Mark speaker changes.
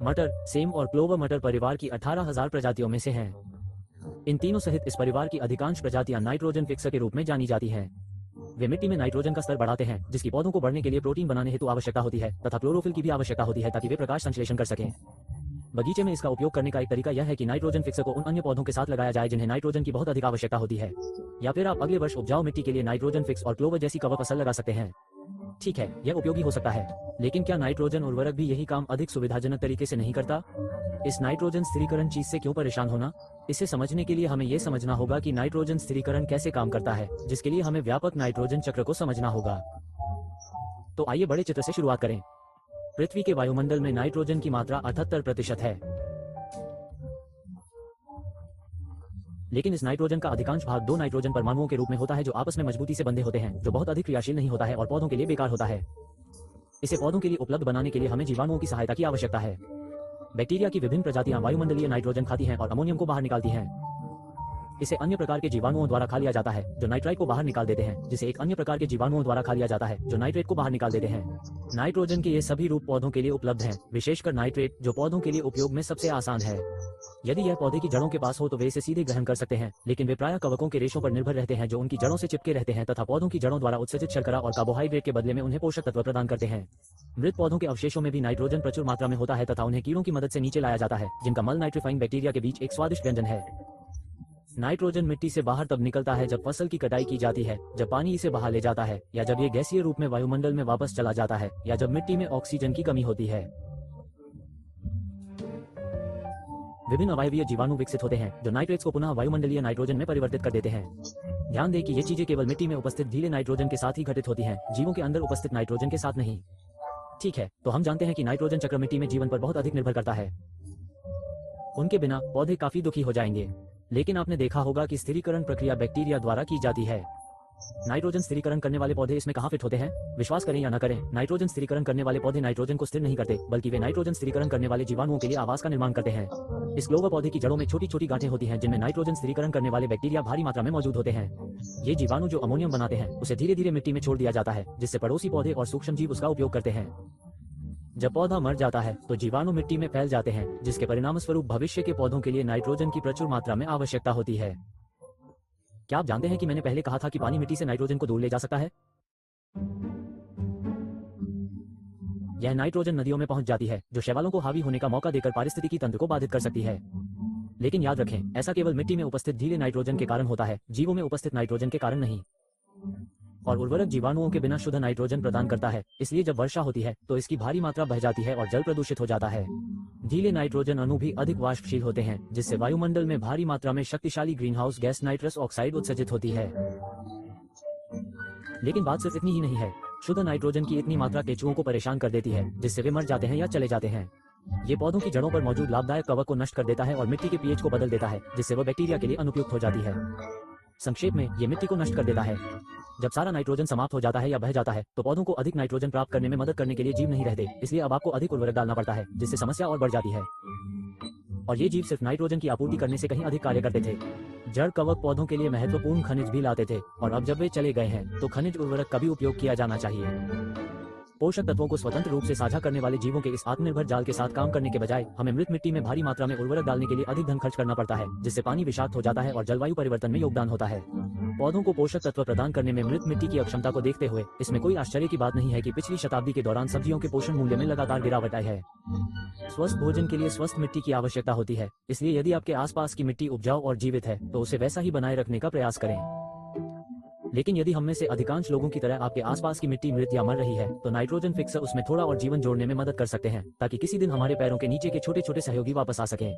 Speaker 1: मटर, सेम और क्लोवर मटर परिवार की 18,000 प्रजातियों में से हैं। इन तीनों सहित इस परिवार की अधिकांश प्रजातियां नाइट्रोजन फिक्सर के रूप में जानी जाती हैं। वे मिट्टी में नाइट्रोजन का स्तर बढ़ाते हैं, जिसकी पौधों को बढ़ने के लिए प्रोटीन बनाने हेतु आवश्यकता होती है तथा क्लोरोफिल की भी आवश्यकता होती है ताकि वे प्रकाश संश्लेषण कर सकें। बगीचे में इसका उपयोग करने का एक तरीका यह है कि नाइट्रोजन फिक्सर को उन अन्य पौधों के साथ लगाया जाए जिन्हें नाइट्रोजन की बहुत अधिक आवश्यकता होती है, या फिर आप अगले वर्ष उपजाऊ मिट्टी के लिए नाइट्रोजन फिक्स और क्लोवर जैसी कवर फसल लगा सकते हैं। ठीक है, यह उपयोगी हो सकता है, लेकिन क्या नाइट्रोजन उर्वरक भी यही काम अधिक सुविधाजनक तरीके से नहीं करता? इस नाइट्रोजन स्थिरीकरण चीज से क्यों परेशान होना? इसे समझने के लिए हमें यह समझना होगा कि नाइट्रोजन स्थिरीकरण कैसे काम करता है, जिसके लिए हमें व्यापक नाइट्रोजन चक्र को समझना होगा। तो आइए बड़े चित्र से शुरुआत करें। पृथ्वी के वायुमंडल में नाइट्रोजन की मात्रा 78% है, लेकिन इस नाइट्रोजन का अधिकांश भाग दो नाइट्रोजन परमाणुओं के रूप में होता है जो आपस में मजबूती से बंधे होते हैं, जो बहुत अधिक क्रियाशील नहीं होता है और पौधों के लिए बेकार होता है। इसे पौधों के लिए उपलब्ध बनाने के लिए हमें जीवाणुओं की सहायता की आवश्यकता है। बैक्टीरिया की विभिन्न प्रजातियां वायुमंडलीय नाइट्रोजन खाती हैं और अमोनियम को बाहर निकालती हैं। इसे अन्य प्रकार के जीवाणुओं द्वारा खा लिया जाता है जो नाइट्राइट को बाहर निकाल देते हैं, जिसे एक अन्य प्रकार के जीवाणुओं द्वारा खा लिया जाता है जो नाइट्रेट को बाहर निकाल देते हैं। नाइट्रोजन के ये सभी रूप पौधों के लिए उपलब्ध हैं, विशेषकर नाइट्रेट, जो पौधों के लिए उपयोग में सबसे आसान है। यदि यह पौधे की जड़ों के पास हो तो वे इसे सीधे ग्रहण कर सकते हैं, लेकिन वे प्रायः कवकों के रेशों पर निर्भर रहते हैं जो उनकी जड़ों से चिपके रहते हैं तथा पौधों की जड़ों द्वारा उत्सर्जित शर्करा और कार्बोहाइड्रेट के बदले में उन्हें पोषक तत्व प्रदान करते हैं। मृत पौधों के अवशेषों में भी नाइट्रोजन प्रचुर मात्रा में होता है तथा उन्हें कीड़ों की मदद से नीचे लाया जाता है, जिनका मल नाइट्रीफाइंग बैक्टीरिया के बीच एक स्वादिष्ट व्यंजन है। नाइट्रोजन मिट्टी से बाहर तब निकलता है जब फसल की कटाई की जाती है, जब पानी इसे बहा ले जाता है, या जब ये गैसीय रूप में वायुमंडल में वापस चला जाता है, या जब मिट्टी में ऑक्सीजन की कमी होती है। विभिन्न अवायवीय जीवाणु विकसित होते हैं जो नाइट्रेट्स को पुनः वायुमंडलीय नाइट्रोजन में परिवर्तित कर देते हैं। ध्यान दें कि ये चीजें केवल मिट्टी में उपस्थित ढीले नाइट्रोजन के साथ ही घटित होती हैं, जीवों के अंदर उपस्थित नाइट्रोजन के साथ नहीं। ठीक है, तो हम जानते हैं कि नाइट्रोजन चक्र मिट्टी में जीवन पर बहुत अधिक निर्भर करता है। उनके बिना पौधे काफी दुखी हो जाएंगे। लेकिन आपने देखा होगा कि स्थिरीकरण प्रक्रिया बैक्टीरिया द्वारा की जाती है। नाइट्रोजन स्थिरीकरण करने वाले पौधे इसमें कहां फिट होते हैं? विश्वास करें या न करें, नाइट्रोजन स्थिरीकरण करने वाले पौधे नाइट्रोजन को स्थिर नहीं करते, बल्कि वे नाइट्रोजन स्थिरीकरण करने वाले जीवाणुओं के लिए आवास का निर्माण करते हैं। इस क्लोवर पौधे की जड़ों में छोटी छोटी गांठें होती हैं जिनमें नाइट्रोजन स्थिरीकरण करने वाले बैक्टीरिया भारी मात्रा में मौजूद होते हैं। ये जीवाणु जो अमोनियम बनाते हैं उसे धीरे धीरे मिट्टी में छोड़ दिया जाता है, जिससे पड़ोसी पौधे और सूक्ष्म जीव उसका उपयोग करते हैं। जब पौधा मर जाता है तो जीवाणु मिट्टी में फैल जाते हैं, जिसके परिणामस्वरूप भविष्य के पौधों के लिए नाइट्रोजन की प्रचुर मात्रा में आवश्यकता होती है। क्या आप जानते हैं कि मैंने पहले कहा था कि पानी मिट्टी से नाइट्रोजन को दूर ले जा सकता है? यह नाइट्रोजन नदियों में पहुंच जाती है, जो शैवालों को हावी होने का मौका देकर पारिस्थितिकी तंत्र को बाधित कर सकती है। लेकिन याद रखें, ऐसा केवल मिट्टी में उपस्थित ढीले नाइट्रोजन के कारण होता है, जीवों में उपस्थित नाइट्रोजन के कारण नहीं। और उर्वरक जीवाणुओं के बिना शुद्ध नाइट्रोजन प्रदान करता है, इसलिए जब वर्षा होती है तो इसकी भारी मात्रा बह जाती है और जल प्रदूषित हो जाता है। ढीले नाइट्रोजन अणु भी अधिक वाष्पशील होते हैं, जिससे वायुमंडल में भारी मात्रा में शक्तिशाली ग्रीनहाउस गैस नाइट्रस ऑक्साइड उत्सर्जित होती है। लेकिन बात सिर्फ इतनी ही नहीं है, शुद्ध नाइट्रोजन की इतनी मात्रा केंचुओं को परेशान कर देती है, जिससे वे मर जाते हैं या चले जाते हैं। ये पौधों की जड़ों पर मौजूद लाभदायक कवक को नष्ट कर देता है और मिट्टी के पीएच को बदल देता है, जिससे वह बैक्टीरिया के लिए अनुपयुक्त हो जाती है। संक्षेप में, ये मिट्टी को नष्ट कर देता है। जब सारा नाइट्रोजन समाप्त हो जाता है या बह जाता है तो पौधों को अधिक नाइट्रोजन प्राप्त करने में मदद करने के लिए जीव नहीं रहते, इसलिए अब आपको अधिक उर्वरक डालना पड़ता है, जिससे समस्या और बढ़ जाती है। और ये जीव सिर्फ नाइट्रोजन की आपूर्ति करने से कहीं अधिक कार्य करते थे। जड़ कवक पौधों के लिए महत्वपूर्ण खनिज भी लाते थे, और अब जब वे चले गए हैं तो खनिज उर्वरक का भी उपयोग किया जाना चाहिए। पोषक तत्वों को स्वतंत्र रूप से साझा करने वाले जीवों के इस आत्मनिर्भर जाल के साथ काम करने के बजाय हमें मृत मिट्टी में भारी मात्रा में उर्वरक डालने के लिए अधिक धन खर्च करना पड़ता है, जिससे पानी विषाक्त हो जाता है और जलवायु परिवर्तन में योगदान होता है। पौधों को पोषक तत्व प्रदान करने में मृत मिट्टी की अक्षमता को देखते हुए इसमें कोई आश्चर्य की बात नहीं है कि पिछली शताब्दी के दौरान सब्जियों के पोषण मूल्य में लगातार गिरावट आई है। स्वस्थ भोजन के लिए स्वस्थ मिट्टी की आवश्यकता होती है, इसलिए यदि आपके आसपास की मिट्टी उपजाऊ और जीवित है तो उसे वैसा ही बनाए रखने का प्रयास करें। लेकिन यदि हम में से अधिकांश लोगों की तरह आपके आसपास की मिट्टी मृत या मर रही है तो नाइट्रोजन फिक्सर उसमें थोड़ा और जीवन जोड़ने में मदद कर सकते हैं, ताकि किसी दिन हमारे पैरों के नीचे के छोटे छोटे सहयोगी वापस आ सकें।